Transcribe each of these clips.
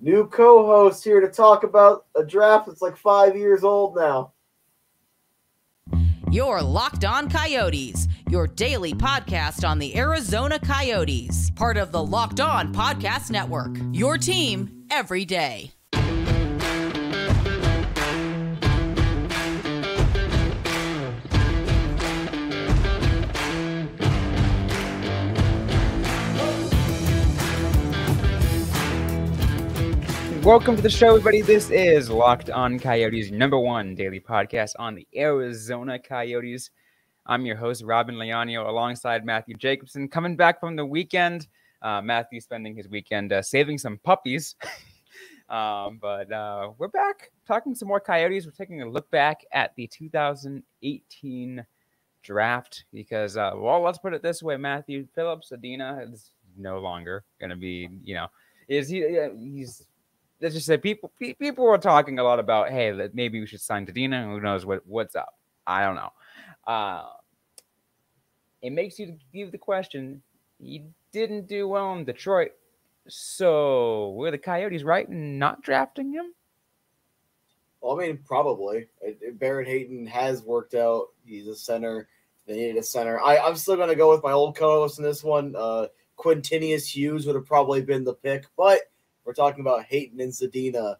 New co-host here to talk about a draft that's like 5 years old now. You're Locked On Coyotes, your daily podcast on the Arizona Coyotes, part of the Locked On Podcast Network, your team every day. Welcome to the show, everybody. This is Locked On Coyotes, #1 daily podcast on the Arizona Coyotes. I'm your host, Robin Leonio, alongside Matthew Jacobson, coming back from the weekend. Matthew spending his weekend saving some puppies. But we're back talking some more Coyotes. We're taking a look back at the 2018 draft because, well, let's put it this way, Matthew. Filip Zadina is no longer going to be, he's... Let's just say people were talking a lot about, hey, that maybe we should sign Zadina. Who knows what's up? I don't know. It makes you give the question. He didn't do well in Detroit, so were the Coyotes right in not drafting him? Well, I mean, probably. Barrett Hayton has worked out. He's a center. They needed a center. I'm still going to go with my old co-host in this one. Quintinius Hughes would have probably been the pick, but we're talking about Hayton and Zadina.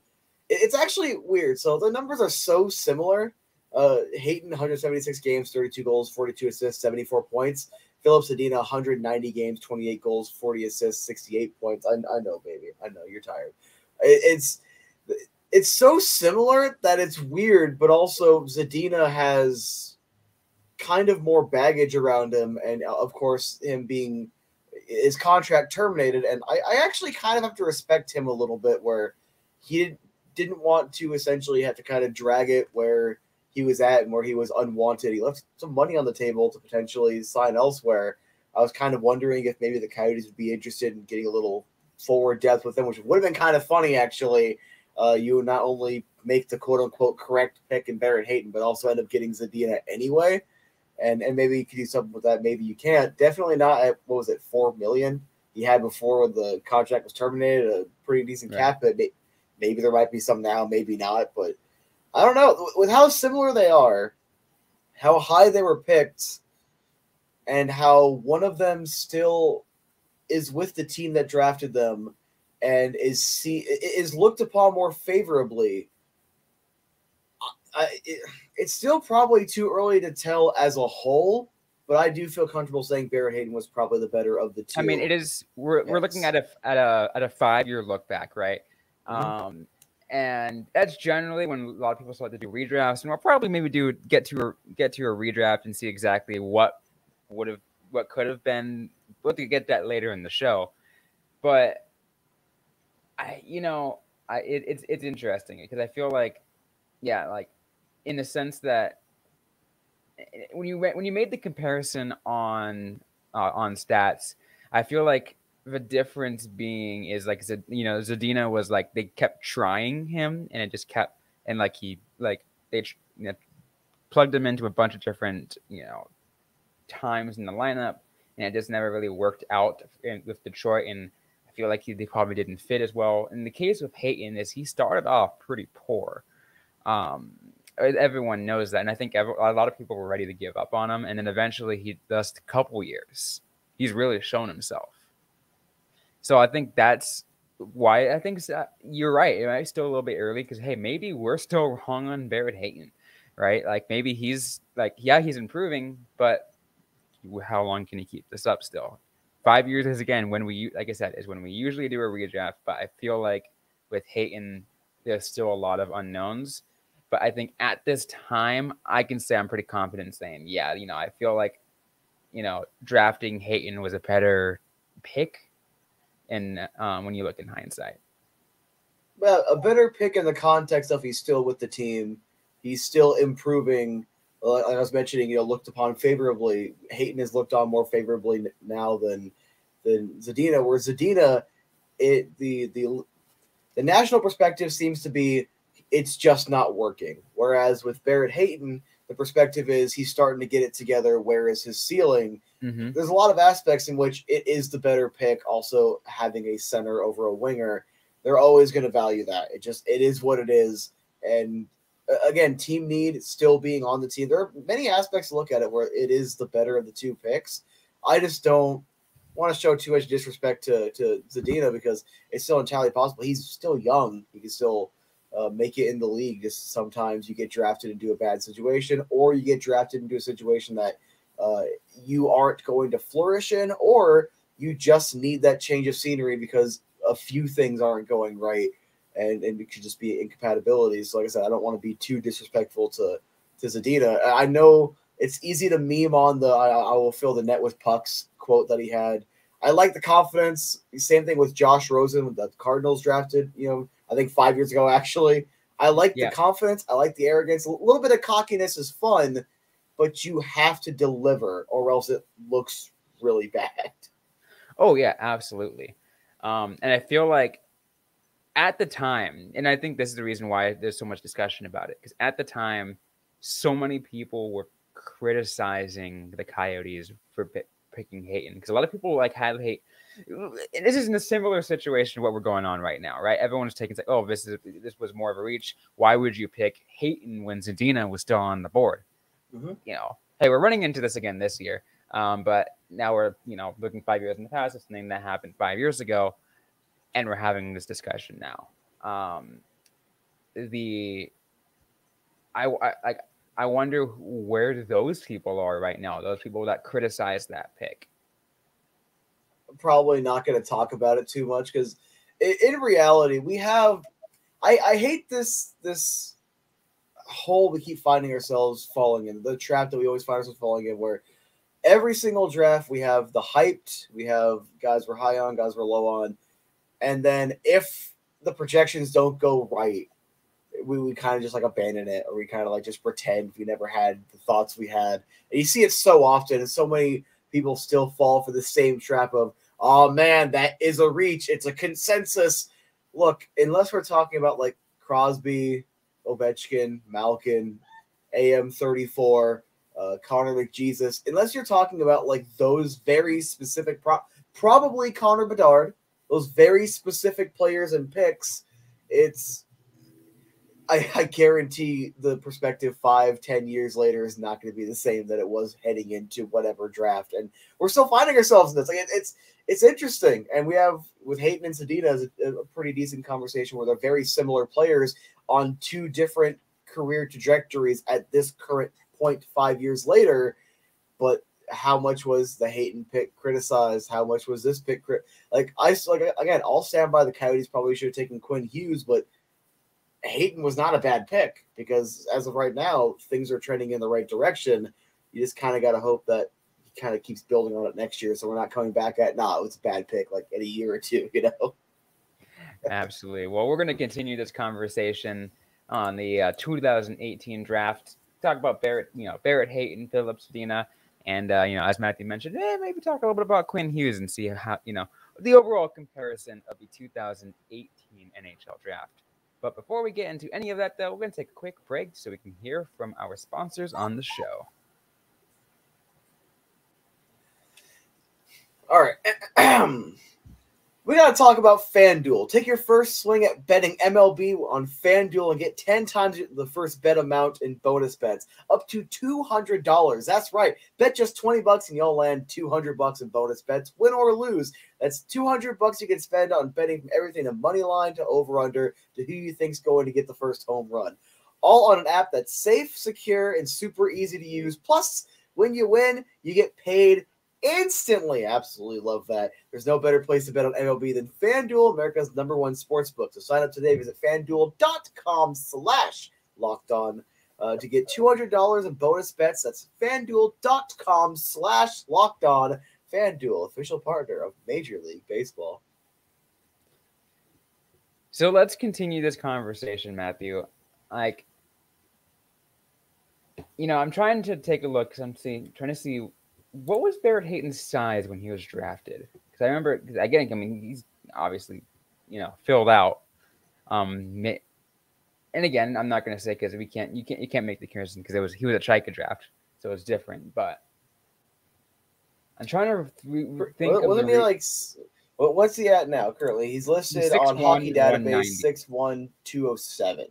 It's actually weird. So the numbers are so similar. Hayton, 176 games, 32 goals, 42 assists, 74 points. Filip Zadina, 190 games, 28 goals, 40 assists, 68 points. I know, baby. I know you're tired. It's so similar that it's weird, but also Zadina has kind of more baggage around him. And, of course, him being – his contract terminated, and I actually kind of have to respect him a little bit, where he didn't want to essentially have to kind of drag it where he was at and where he was unwanted. He left some money on the table to potentially sign elsewhere. I was kind of wondering if maybe the Coyotes would be interested in getting a little forward depth with him, which would have been kind of funny, actually. You would not only make the quote-unquote correct pick in Barrett Hayton, but also end up getting Zadina anyway. And maybe you could do something with that. Maybe you can't. Definitely not at, what was it, $4 million he had before when the contract was terminated. A pretty decent cap, but maybe there might be some now, maybe not. But I don't know. With how similar they are, how high they were picked, and how one of them still is with the team that drafted them and is looked upon more favorably. It's still probably too early to tell as a whole, but I do feel comfortable saying Barrett Hayton was probably the better of the two. I mean, it is. We're looking at a 5-year look back, right? Mm-hmm. And that's generally when a lot of people start to do redrafts, and we'll probably maybe get to a redraft and see exactly what could have been. We'll get that later in the show, but it's interesting because I feel like, in the sense that when you made the comparison on stats, I feel like the difference being is like, Zadina was like, they kept trying him and it just kept, and they plugged him into a bunch of different times in the lineup, and it just never really worked out with Detroit, and I feel like they probably didn't fit as well. In the case of Hayton, is he started off pretty poor. Everyone knows that, and I think a lot of people were ready to give up on him, and then eventually a couple years, he's really shown himself. So I think that's why I think you're right. It might still a little bit early because, hey, maybe we're still hung on Barrett Hayton, right? Like maybe he's he's improving, but how long can he keep this up still? 5 years is, again, when we usually do a redraft, but I feel like with Hayton, there's still a lot of unknowns. But I think at this time, I can say I'm pretty confident in saying, I feel like, drafting Hayton was a better pick. And when you look in hindsight, well, a better pick in the context of he's still with the team, he's still improving. Like I was mentioning, looked upon favorably. Hayton is looked on more favorably now than Zadina. Where Zadina, the national perspective seems to be, it's just not working. Whereas with Barrett Hayton, the perspective is he's starting to get it together, whereas his ceiling, there's a lot of aspects in which it is the better pick, also having a center over a winger. they're always going to value that. It is what it is. And again, team need still being on the team. There are many aspects to look at it where it is the better of the two picks. I just don't want to show too much disrespect to Zadina because it's still entirely possible. He's still young. He can still make it in the league. Just sometimes you get drafted into a bad situation, or you get drafted into a situation that you aren't going to flourish in, or you just need that change of scenery because a few things aren't going right, and it could just be incompatibilities. So like I said, I don't want to be too disrespectful to Zadina. I know it's easy to meme on the I will fill the net with pucks quote that he had. I like the confidence. Same thing with Josh Rosen with the Cardinals drafted, I think 5 years ago, actually. I like the confidence. I like the arrogance. A little bit of cockiness is fun, but you have to deliver or else it looks really bad. Oh, yeah, absolutely. And I feel like at the time, and I think this is the reason why there's so much discussion about it, because at the time, so many people were criticizing the Coyotes for picking Hayton, because a lot of people have hate. This is in a similar situation to what we're going on right now, right? Everyone's taking like, oh, this was more of a reach. Why would you pick Hayton when Zadina was still on the board? Mm-hmm. Hey, we're running into this again this year, but now we're looking 5 years in the past. It's something that happened 5 years ago, and we're having this discussion now. I wonder where those people are right now. Those people that criticize that pick. Probably not going to talk about it too much because in reality we have I hate this hole we keep finding ourselves falling in, the trap that we always find ourselves falling in, where every single draft we have the hyped, we have guys we're high on, guys we're low on, and then if the projections don't go right, we kind of just abandon it, or we kind of just pretend we never had the thoughts we had. And you see it so often, and so many people still fall for the same trap of, oh man, that is a reach. It's a consensus. Look, unless we're talking about Crosby, Ovechkin, Malkin, AM34, Connor McJesus, unless you're talking about those very specific, probably Connor Bedard, those very specific players and picks, I guarantee the perspective 5-10 years later is not going to be the same that it was heading into whatever draft. And we're still finding ourselves in this. It's interesting. And we have, with Hayton and Zadina, a pretty decent conversation where they're very similar players on two different career trajectories at this current point 5 years later. But how much was the Hayton pick criticized? How much was this pick again, I'll stand by the Coyotes probably should have taken Quinn Hughes, but Hayton was not a bad pick because as of right now, things are trending in the right direction. You just kind of got to hope that he kind of keeps building on it next year, so we're not coming back at, it's a bad pick in a year or two, Absolutely. Well, we're going to continue this conversation on the 2018 draft. Talk about Barrett Hayton, Filip Zadina, and as Matthew mentioned, maybe talk a little bit about Quinn Hughes and see how the overall comparison of the 2018 NHL draft. But before we get into any of that, though, we're going to take a quick break so we can hear from our sponsors on the show. All right. We got to talk about FanDuel. Take your first swing at betting MLB on FanDuel and get 10 times the first bet amount in bonus bets, up to $200. That's right. Bet just $20 and you'll land $200 in bonus bets, win or lose. That's $200 you can spend on betting from everything to money line to over-under to who you think's going to get the first home run. All on an app that's safe, secure, and super easy to use. Plus, when you win, you get paid instantly. Absolutely love that. There's no better place to bet on MLB than FanDuel, America's #1 sportsbook. So sign up today. Visit FanDuel.com/lockedon to get $200 in bonus bets. That's FanDuel.com/lockedon. FanDuel, official partner of Major League Baseball. So let's continue this conversation, Matthew. I'm trying to take a look because I'm trying to see what was Barrett Hayton's size when he was drafted? Because I remember, he's obviously, filled out. And again, I'm not going to say because you can't make the comparison because he was a Chaika draft, so it's different. But I'm trying to think. Wasn't But what's he at now currently? He's listed on 6'1", Hockey Database 190. 6'1", 207.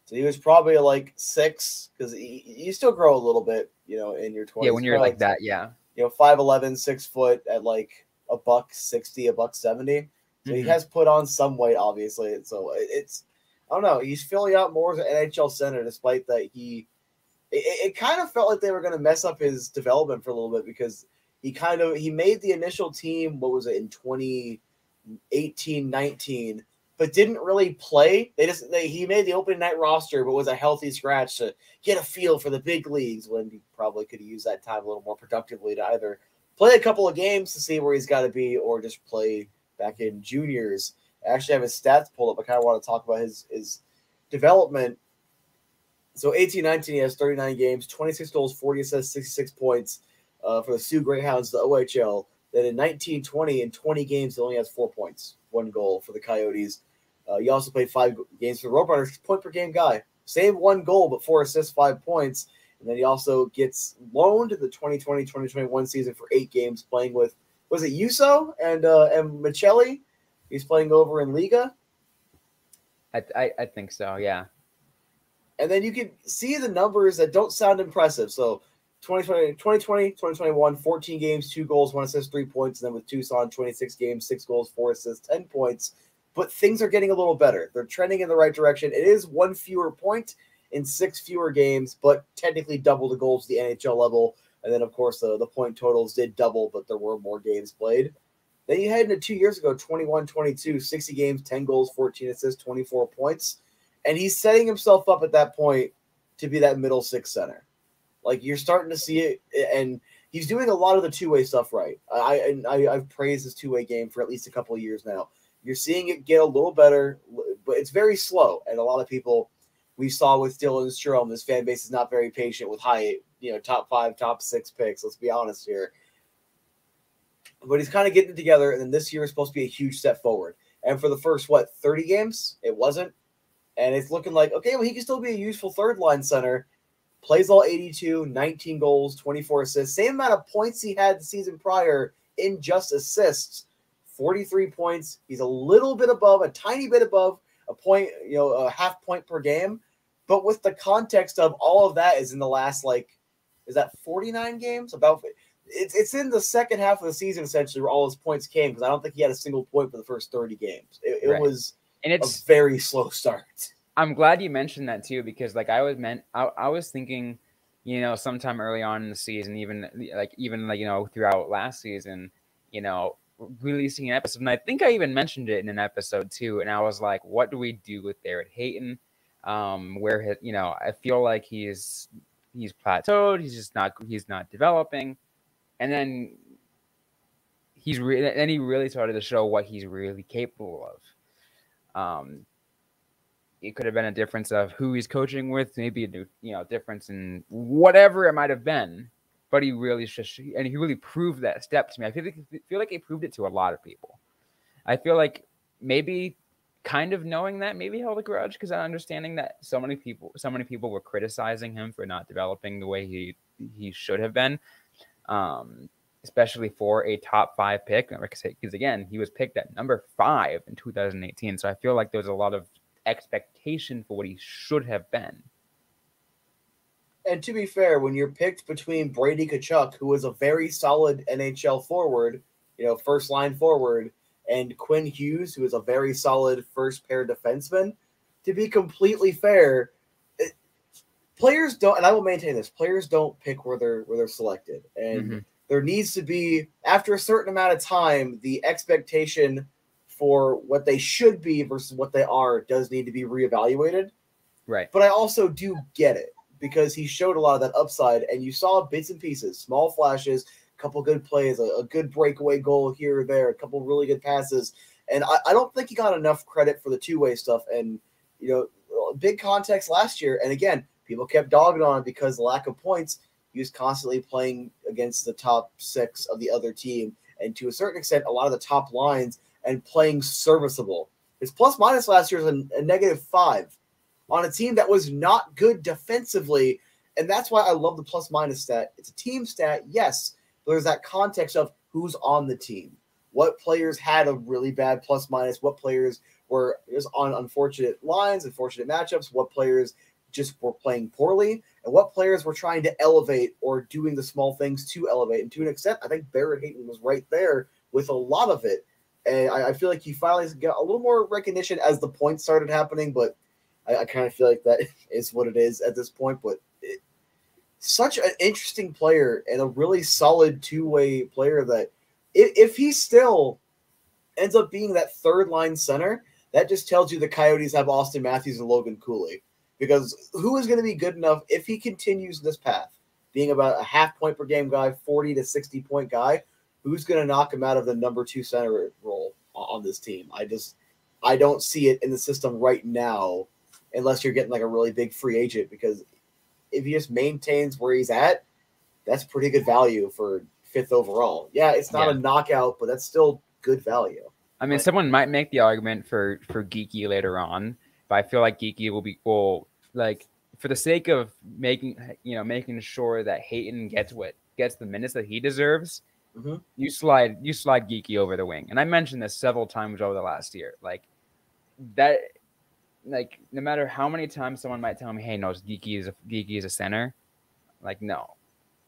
So he was probably like 6 because you still grow a little bit, in your 20s. Yeah, when you're like that, yeah. 5'11", 6 foot at like $160, $170. So he has put on some weight, obviously. So it's, I don't know. He's filling out more as an NHL center, despite that it kind of felt like they were going to mess up his development for a little bit because he made the initial team, what was it, in 2018-19, but didn't really play. He made the opening night roster, but was a healthy scratch to get a feel for the big leagues when he probably could have used that time a little more productively to either play a couple of games to see where he's got to be or just play back in juniors. I actually have his stats pulled up. I kind of want to talk about his development. So 18-19, he has 39 games, 26 goals, 40 assists, 66 points for the Sioux Greyhounds, the OHL. Then in 19-20, in 20 games, he only has 4 points, 1 goal for the Coyotes. He also played 5 games for the Roadrunners, point-per-game guy. Same 1 goal, but 4 assists, 5 points. And then he also gets loaned the 2020-2021 season for 8 games, playing with, was it Yuso and Michelli? He's playing over in Liga. I think so, yeah. And then you can see the numbers that don't sound impressive. So 2020, 2021, 14 games, 2 goals, 1 assist, 3 points. And then with Tucson, 26 games, 6 goals, 4 assists, 10 points. But things are getting a little better. They're trending in the right direction. It is 1 fewer point in 6 fewer games, but technically double the goals to the NHL level. And then, of course, the point totals did double, but there were more games played. Then you head into 2 years ago, 21-22, 60 games, 10 goals, 14 assists, 24 points. And he's setting himself up at that point to be that middle 6 center. Like, you're starting to see it, and he's doing a lot of the two-way stuff right. I've praised his two-way game for at least a couple of years now. You're seeing it get a little better, but it's very slow. And a lot of people we saw with Dylan Strome, this fan base is not very patient with high, top 5, top 6 picks. Let's be honest here. But he's kind of getting it together, and then this year is supposed to be a huge step forward. And for the first, 30 games? It wasn't. And it's looking like, okay, well, he can still be a useful third-line center. Plays all 82, 19 goals, 24 assists. Same amount of points he had the season prior in just assists. 43 points. He's a tiny bit above a point, a half point per game. But with the context of all of that is in the last, is that 49 games? It's in the second half of the season, essentially, where all his points came, because I don't think he had a single point for the first 30 games. It right. was and it's a very slow start. I'm glad you mentioned that too, because I was thinking, sometime early on in the season, even throughout last season, releasing an episode, and I think I even mentioned it in an episode too, and I was like, what do we do with Barrett Hayton? Where I feel like he's plateaued, he's not developing, and then he really started to show what he's really capable of. It could have been a difference of who he's coaching with, maybe a difference in whatever it might have been. But he really proved that step to me. I feel like he proved it to a lot of people. I feel like maybe kind of knowing that maybe held a grudge, because I'm understanding that so many people were criticizing him for not developing the way he should have been, especially for a top 5 pick. Like I say, because again, he was picked at number 5 in 2018. So I feel like there's a lot of expectation for what he should have been. And to be fair, when you're picked between Brady Tkachuk, who is a very solid NHL forward, first line forward, and Quinn Hughes, who is a very solid first pair defenseman, to be completely fair, players don't, and I will maintain this, players don't pick where they're selected. And there needs to be, after a certain amount of time, the expectation for what they should be versus what they are does need to be reevaluated. Right. But I also do get it, because he showed a lot of that upside, and you saw bits and pieces, small flashes, a couple good plays, a good breakaway goal here or there, a couple really good passes. And I don't think he got enough credit for the two-way stuff. And, big context last year. And again, people kept dogging on it because lack of points. He was constantly playing against the top 6 of the other team. And to a certain extent, a lot of the top lines, and playing serviceable. His plus-minus last year was a -5 on a team that was not good defensively, and that's why I love the plus-minus stat. It's a team stat, yes, but there's that context of who's on the team. what players had a really bad plus minus, what players were just on unfortunate lines, unfortunate matchups, what players just were playing poorly, and what players were trying to elevate or doing the small things to elevate. And to an extent, I think Barrett Hayton was right there with a lot of it. And I feel like he finally got a little more recognition as the points started happening, but I kind of feel like that is what it is at this point. But such an interesting player and a really solid two-way player that if he still ends up being that third-line center, that just tells you the Coyotes have Austin Matthews and Logan Cooley. Because who is going to be good enough if he continues this path, being about a half point per game guy, 40 to 60 point guy, who's going to knock him out of the number 2 center role on this team? I don't see it in the system right now unless you're getting like a really big free agent, because if he just maintains where he's at, that's pretty good value for 5th overall. Yeah, it's not a knockout, but that's still good value. I mean, someone might make the argument for Geeky later on, but I feel like Geeky will like, for the sake of making sure that Hayton gets the minutes that he deserves. Mm-hmm. You slide Geeky over the wing, and I mentioned this several times over the last year. Like that, like no matter how many times someone might tell me, "Hey, no, Geeky is a center," like no,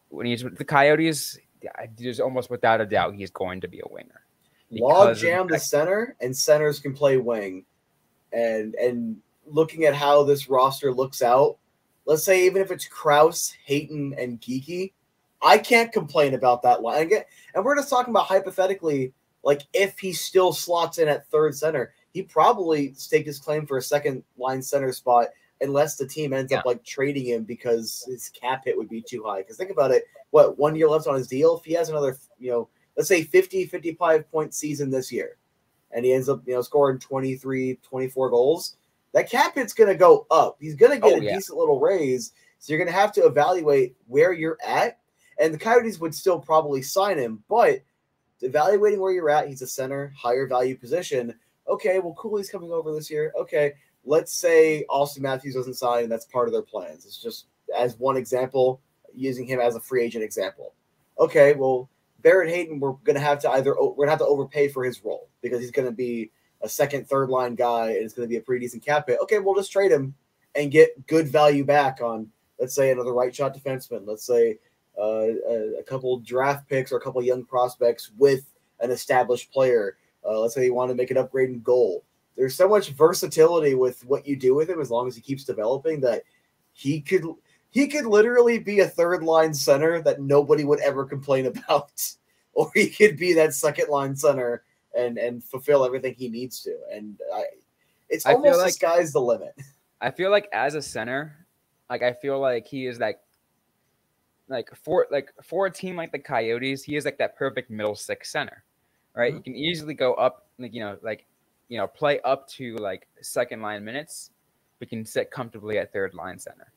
when he's with the Coyotes, there's almost without a doubt he's going to be a winger. Log jam the center, and centers can play wing. And looking at how this roster looks out, let's say even if it's Krause, Hayton, and Geeky, I can't complain about that line. And we're just talking about hypothetically, like if he still slots in at third center, he probably staked his claim for a second line center spot unless the team ends up like trading him because his cap hit would be too high. Because think about it, 1 year left on his deal? If he has another, let's say 50, 55 point season this year, and he ends up, scoring 23, 24 goals, that cap hit's going to go up. He's going to get a decent little raise. So you're going to have to evaluate where you're at. And the Coyotes would still probably sign him, but evaluating where you're at, he's a center, higher value position. Okay, well, Cooley's coming over this year. Okay, let's say Austin Matthews doesn't sign, and that's part of their plans. It's just as one example, using him as a free agent example. Okay, well, Barrett Hayton, we're going to have to overpay for his role because he's going to be a second, third line guy, and it's going to be a pretty decent cap hit. Okay, we'll just trade him and get good value back on, let's say, another right shot defenseman. Let's say a couple draft picks or a couple young prospects with an established player. Let's say you want to make an upgrade in goal. There's so much versatility with what you do with him as long as he keeps developing that he could literally be a third line center that nobody would ever complain about, or he could be that second line center and fulfill everything he needs to. And it's almost the sky's the limit. I feel like as a center, I feel like he is for a team like the Coyotes, he is like that perfect middle six center, right? Mm-hmm. You can easily go up, play up to second line minutes, but can sit comfortably at third line center.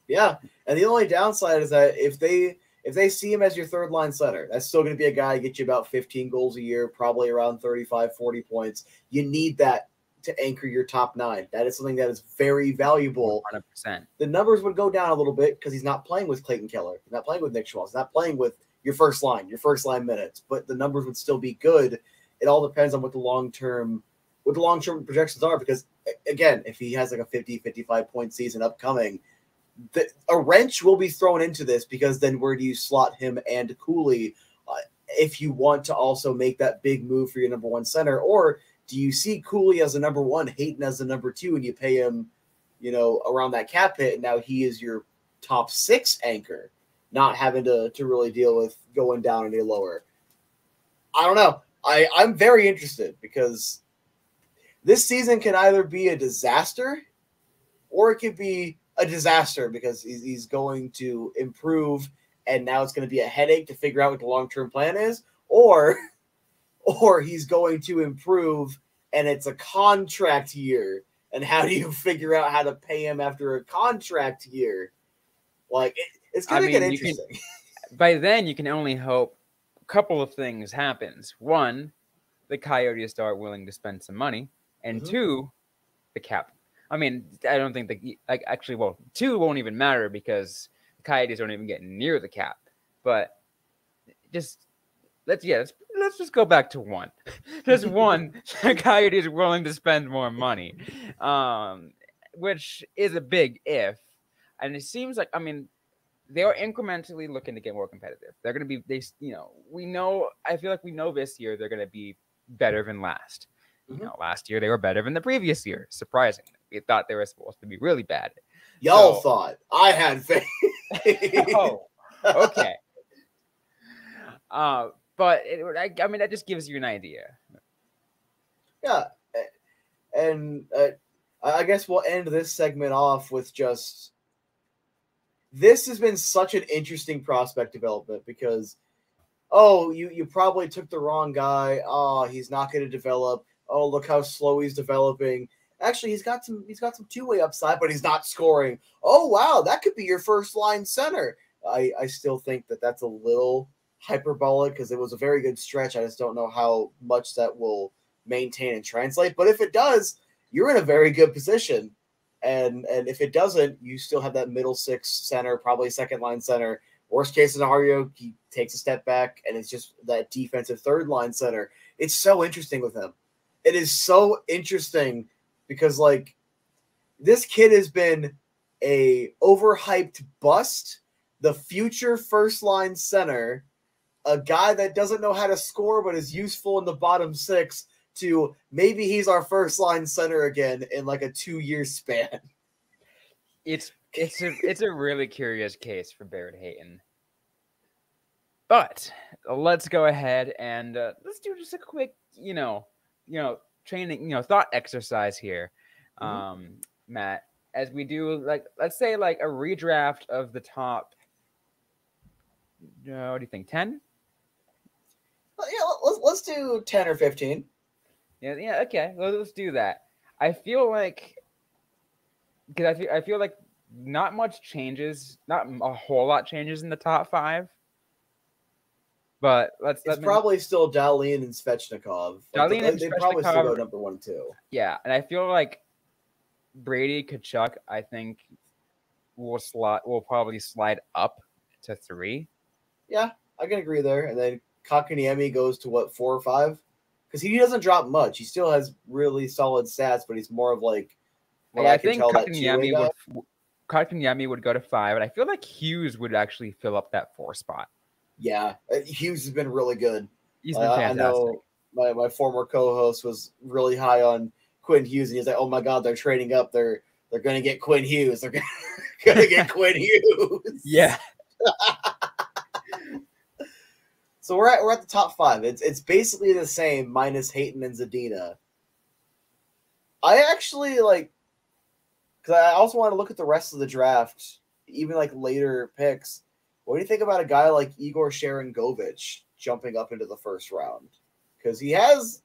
Yeah, and the only downside is that if they see him as your third line center, that's still going to be a guy who gets you about 15 goals a year, probably around 35, 40 points. You need that to anchor your top 9. That is something that is very valuable. 100%. The numbers would go down a little bit because he's not playing with Clayton Keller. He's not playing with Nick Schmaltz. He's not playing with your first line minutes, but the numbers would still be good. It all depends on what the long-term projections are, because again, if he has like a 50, 55 point season upcoming, a wrench will be thrown into this, because then where do you slot him and Cooley if you want to also make that big move for your number 1 center? Or do you see Cooley as a number 1, Hayton as the number 2, and you pay him, around that cap hit, and now he is your top 6 anchor, not having to really deal with going down any lower? I don't know. I'm very interested, because this season can either be a disaster or it could be a disaster because he's going to improve and now it's going to be a headache to figure out what the long-term plan is, or he's going to improve and it's a contract year. And how do you figure out how to pay him after a contract year? It's going to get interesting. By then, you can only hope a couple of things happens. One, the Coyotes start willing to spend some money. And 2, the cap. I mean, I don't think 2 won't even matter because the Coyotes don't even get near the cap. But just let's just go back to one. Just one. The Coyotes are willing to spend more money, which is a big if. And it seems like, I mean, they are incrementally looking to get more competitive. They're going to be, we know, I feel like we know this year they're going to be better than last. Mm-hmm. Last year they were better than the previous year, surprisingly. We thought they were supposed to be really bad. Y'all thought. I had faith. Oh, okay. But I mean, that just gives you an idea. Yeah. And I guess we'll end this segment off with just, this has been such an interesting prospect development because, you probably took the wrong guy. Oh, he's not going to develop. Oh, look how slow he's developing. Actually, he's got some two-way upside, but he's not scoring. Oh, wow, that could be your first-line center. I still think that's a little hyperbolic because it was a very good stretch. I just don't know how much that will maintain and translate. But if it does, you're in a very good position. And if it doesn't, you still have that middle six center, probably second-line center. Worst case scenario, he takes a step back, and it's just that defensive third-line center. It's so interesting with him. It is so interesting because, like, this kid has been a overhyped bust, the future first-line center, a guy that doesn't know how to score but is useful in the bottom six, to maybe he's our first-line center again in, like, a 2-year span. It's a really curious case for Barrett Hayton. But let's go ahead and let's do just a quick, training, thought exercise here, Matt, as we do, like, let's say like a redraft of the top. What do you think? 10? Well, yeah, let's do 10 or 15. Yeah. Okay. Well, let's do that. I feel like because I feel like not much changes, not a whole lot changes in the top 5. But it's probably still Dahlin and Svechnikov. They probably still go number 1 and 2. Yeah, and I feel like Brady Tkachuk, I think, will probably slide up to 3. Yeah, I can agree there. And then Kotkaniemi goes to what, 4 or 5? Because he doesn't drop much. He still has really solid stats, but he's more of like. I think Kotkaniemi would go to 5, and I feel like Hughes would actually fill up that 4 spot. Yeah, Hughes has been really good. He's been fantastic. I know my former co-host was really high on Quinn Hughes, and he's like, "Oh my God, they're trading up. They're going to get Quinn Hughes. They're going to get Quinn Hughes." Yeah. So we're at the top 5. It's basically the same minus Hayton and Zadina. I actually because I also want to look at the rest of the draft, even like later picks. What do you think about a guy like Igor Sharangovich jumping up into the first round? Because he has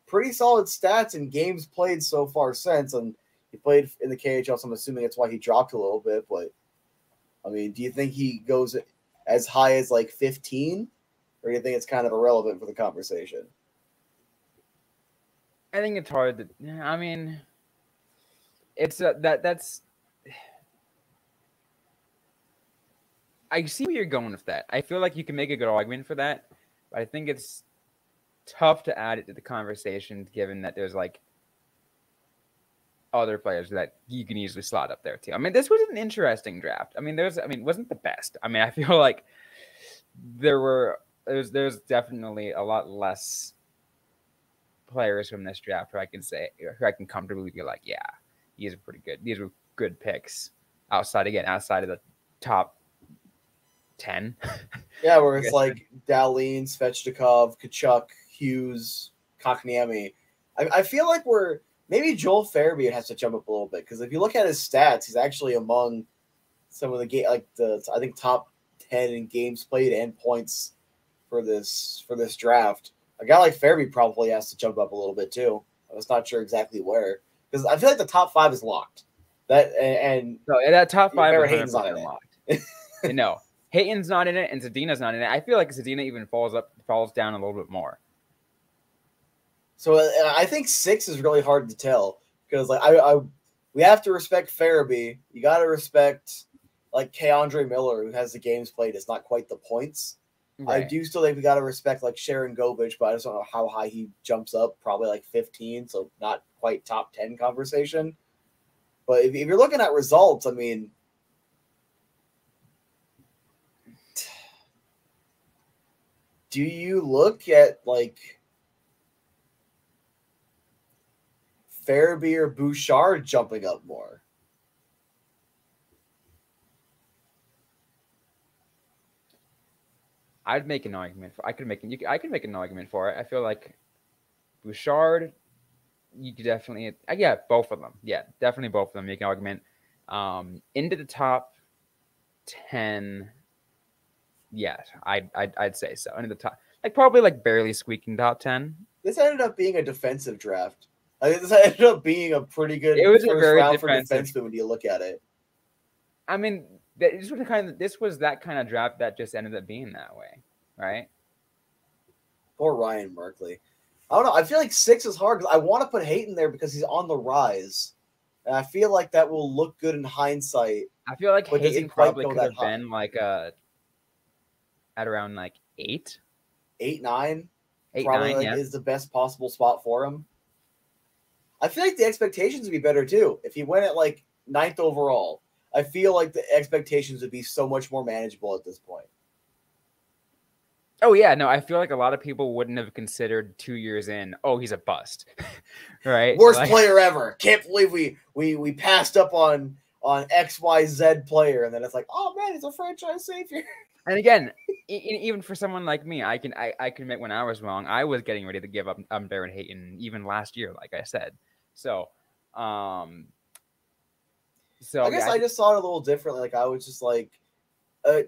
pretty solid stats in games played so far since, and he played in the KHL, so I'm assuming that's why he dropped a little bit. But, I mean, do you think he goes as high as like 15? Or do you think it's kind of irrelevant for the conversation? I think it's hard to. I mean, it's that's. I see where you're going with that. I feel like you can make a good argument for that, but I think it's tough to add it to the conversation given that there's like other players that you can easily slot up there too. I mean, this was an interesting draft. I mean, it wasn't the best. I mean, I feel like there's definitely a lot less players from this draft who I can comfortably be like, yeah, these are pretty good. These were good picks outside of the top 10. Yeah, where it's like Dahlin, Svechnikov, Tkachuk, Hughes, Kotkaniemi. I feel like maybe Joel Farabee has to jump up a little bit because if you look at his stats, he's actually among some of the I think top 10 in games played and points for this draft. A guy like Farabee probably has to jump up a little bit too. I was not sure exactly where because I feel like the top 5 is locked. That top 5 is Hayton's not locked. No. Hayton's not in it, and Zadina's not in it. I feel like Zadina even falls down a little bit more. So I think 6 is really hard to tell because we have to respect Farabee. You got to respect like Keandre Miller, who has the games played. It's not quite the points. I do still think we got to respect like Sharon Govich, but I just don't know how high he jumps up. Probably like 15, so not quite top 10 conversation. But if you're looking at results, I mean, do you look at like Farabee or Bouchard jumping up more? I'd make an argument for. I could make an argument for it. I feel like Bouchard, you could definitely, yeah, both of them. Yeah, definitely both of them. Make an argument. Into the top 10. Yeah, I'd say so. Into the top, like probably like barely squeaking top 10. This ended up being a defensive draft. I think this ended up being a pretty good first round for defensemen when you look at it. I mean, this was that kind of draft that just ended up being that way, right? Poor Ryan Merkley. I don't know. I feel like 6 is hard because I want to put Hayton there because he's on the rise. And I feel like that will look good in hindsight. I feel like Hayton probably could have been like at around like 8. 8, 9. 8, probably 9, yeah. Is the best possible spot for him. I feel like the expectations would be better too. If he went at like 9th overall, I feel like the expectations would be so much more manageable at this point. Oh, yeah. No, I feel like a lot of people wouldn't have considered 2 years in, oh, he's a bust. Right? Worst player ever. Can't believe we passed up on XYZ player. And then it's like, oh, man, he's a franchise savior. And again, even for someone like me, I can admit when I was wrong, I was getting ready to give up on Barrett Hayton even last year, like I said. So, I guess I just saw it a little differently. Like I was just like, I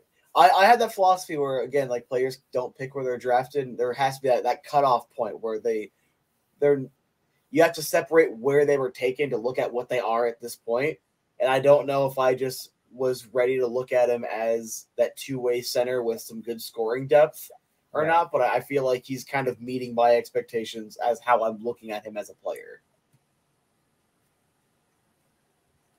had that philosophy where again, like players don't pick where they're drafted. And there has to be that cutoff point where you have to separate where they were taken to look at what they are at this point. And I don't know if I just was ready to look at him as that two-way center with some good scoring depth or not, but I feel like he's kind of meeting my expectations as how I'm looking at him as a player.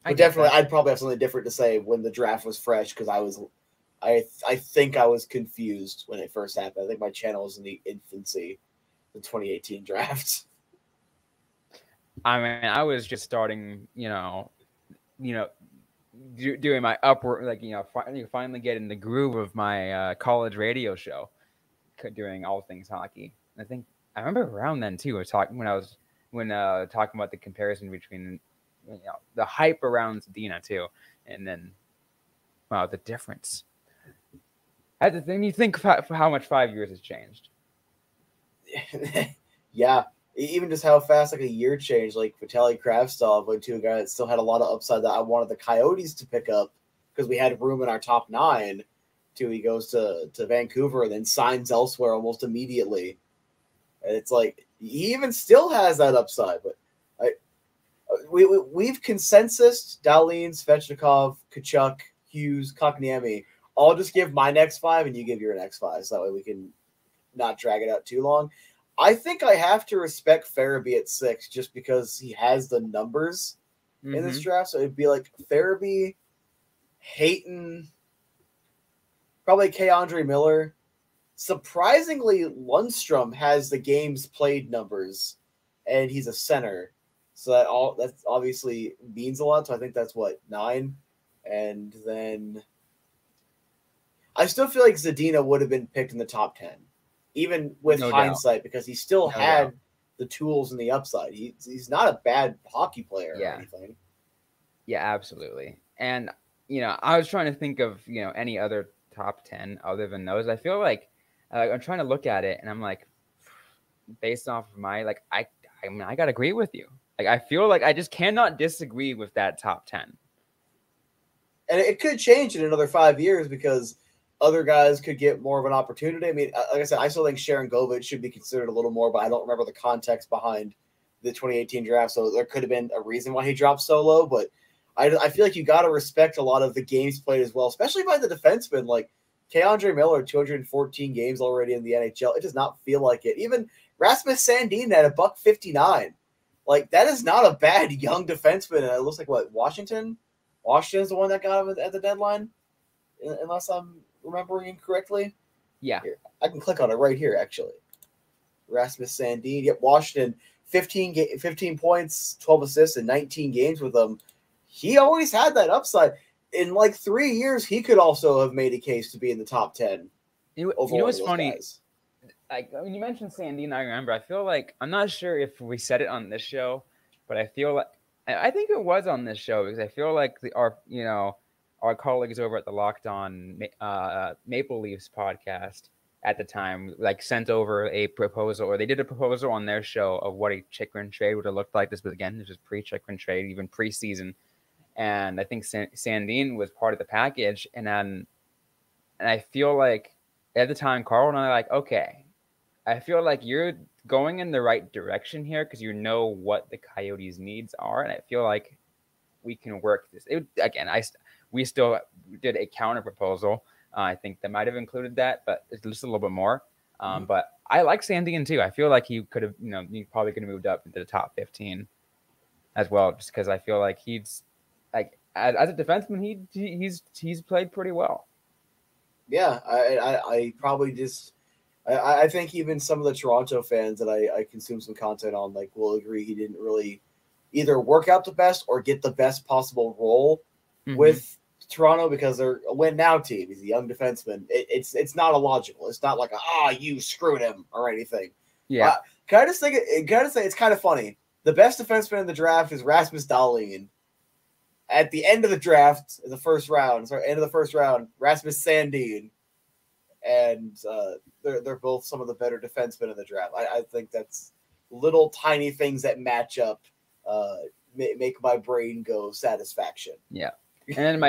But definitely, I'd probably have something different to say when the draft was fresh because I think I was confused when it first happened. I think my channel was in the infancy, the 2018 draft. I mean, I was just starting, doing my upward, finally getting the groove of my college radio show, doing all things hockey. I think I remember around then too. Talking about the comparison between the hype around Zadina too, and then wow, the difference. At the thing, you think how much 5 years has changed. Yeah, even just how fast like a year changed. Like Vitaly Kravtsov went to a guy that still had a lot of upside that I wanted the Coyotes to pick up because we had room in our top 9. Till he goes to Vancouver and then signs elsewhere almost immediately. And it's like he even still has that upside, but we've consensus Dahlin, Svechnikov, Kachuk, Hughes, Kotkaniemi. I'll just give my next 5 and you give your next 5, so that way we can not drag it out too long. I think I have to respect Farabee at 6 just because he has the numbers in this draft. So it'd be like Farabee, Hayton, probably K-Andre Miller. Surprisingly, Lundstrom has the games played numbers, and he's a center. So that obviously means a lot. So I think that's 9. And then I still feel like Zadina would have been picked in the top 10, even with hindsight, because he still had the tools and the upside. He's not a bad hockey player or anything. Yeah, absolutely. And, I was trying to think of, any other top 10 other than those. I feel like I'm trying to look at it and I'm like, based off of my, I got to agree with you. I feel like I just cannot disagree with that top 10. And it could change in another 5 years because other guys could get more of an opportunity. I mean, like I said, I still think Sharon Govich should be considered a little more, but I don't remember the context behind the 2018 draft. So there could have been a reason why he dropped so low. But I feel like you got to respect a lot of the games played as well, especially by the defensemen. Like K-Andre Miller, 214 games already in the NHL. It does not feel like it. Even Rasmus Sandin at $1.59. Like, that is not a bad young defenseman. And it looks like, Washington? Washington's the one that got him at the deadline, unless I'm remembering incorrectly. Yeah. Here, I can click on it right here, actually. Rasmus Sandin. Yep, Washington, 15 points, 12 assists in 19 games with them. He always had that upside. In like 3 years, he could also have made a case to be in the top 10. You know what's funny? Guys. Like when you mentioned Sandine, I remember. I feel like I'm not sure if we said it on this show, but I feel like I think it was on this show because I feel like our colleagues over at the Locked On Maple Leafs podcast at the time like sent over a proposal, or they did a proposal on their show of what a Chychrun trade would have looked like. This was pre-Chychrun trade, even preseason, and I think Sandine was part of the package, and I feel like at the time Carl and I were like, okay. I feel like you're going in the right direction here because you know what the Coyotes' needs are, and I feel like we can work this. We still did a counter proposal. I think that might have included that, but it's just a little bit more. But I like Sandin too. I feel like he could have, he probably could have moved up into the top 15 as well, just because I feel like he's like as a defenseman, he's played pretty well. Yeah, I probably just. I think even some of the Toronto fans that I consume some content on will agree he didn't really either work out the best or get the best possible role with Toronto because they're a win now team. He's a young defenseman. It's not illogical. It's not like you screwed him or anything. Yeah. Can I just say it's kind of funny. The best defenseman in the draft is Rasmus Dahlin. At the end of the draft, end of the first round, Rasmus Sandin. And they're both some of the better defensemen in the draft. I think that's little tiny things that match up, make my brain go satisfaction. Yeah, and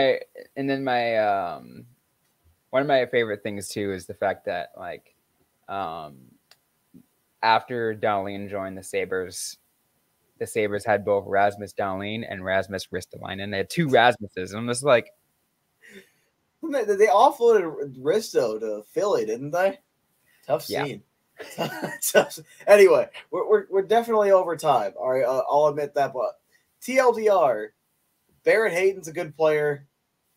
then my one of my favorite things too is the fact that after Dahlin joined the Sabres had both Rasmus Dahlin and Rasmus Ristolainen. They had two Rasmuses, and I'm just like. They offloaded Risto to Philly, didn't they? Tough scene. Yeah. Anyway, we're definitely over time. All right, I'll admit that. But TLDR, Barrett Hayton's a good player.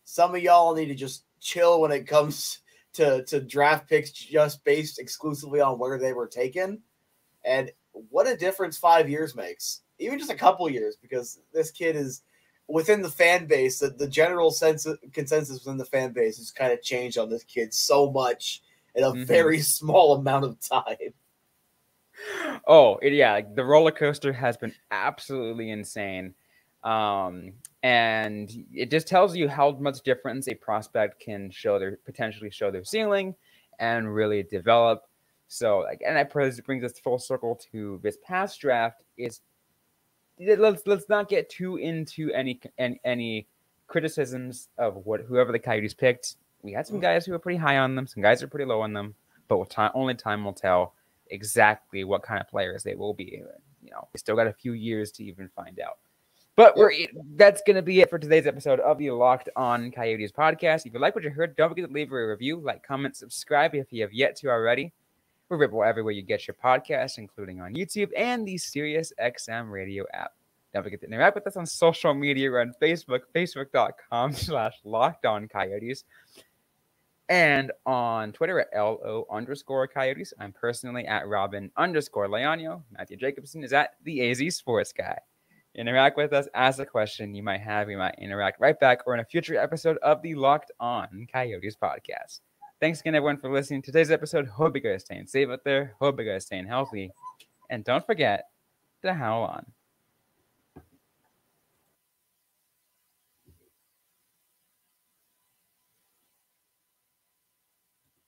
Some of y'all need to just chill when it comes to draft picks just based exclusively on where they were taken. And what a difference 5 years makes. Even just a couple years, because this kid is – within the fan base, the general consensus within the fan base has kind of changed on this kid so much in a very small amount of time. Oh, the roller coaster has been absolutely insane. And it just tells you how much difference a prospect can potentially show their ceiling and really develop. So, and that brings us full circle to this past draft. Let's not get too into any criticisms of whoever the Coyotes picked. We had some guys who were pretty high on them, some guys are pretty low on them, but only time will tell exactly what kind of players they will be. We still got a few years to even find out. But that's going to be it for today's episode of the Locked On Coyotes podcast. If you like what you heard, don't forget to leave a review, comment, subscribe if you have yet to already. We're available everywhere you get your podcasts, including on YouTube and the SiriusXM radio app. Don't forget to interact with us on social media. We're on Facebook, facebook.com/LockedOnCoyotes. And on Twitter at LO_Coyotes. I'm personally at Robin_Leano. Matthew Jacobson is at the AZ Sports Guy. Interact with us, ask a question you might have. We might interact right back or in a future episode of the Locked On Coyotes podcast. Thanks again, everyone, for listening to today's episode. Hope you guys are staying safe out there. Hope you guys are staying healthy. And don't forget to howl on.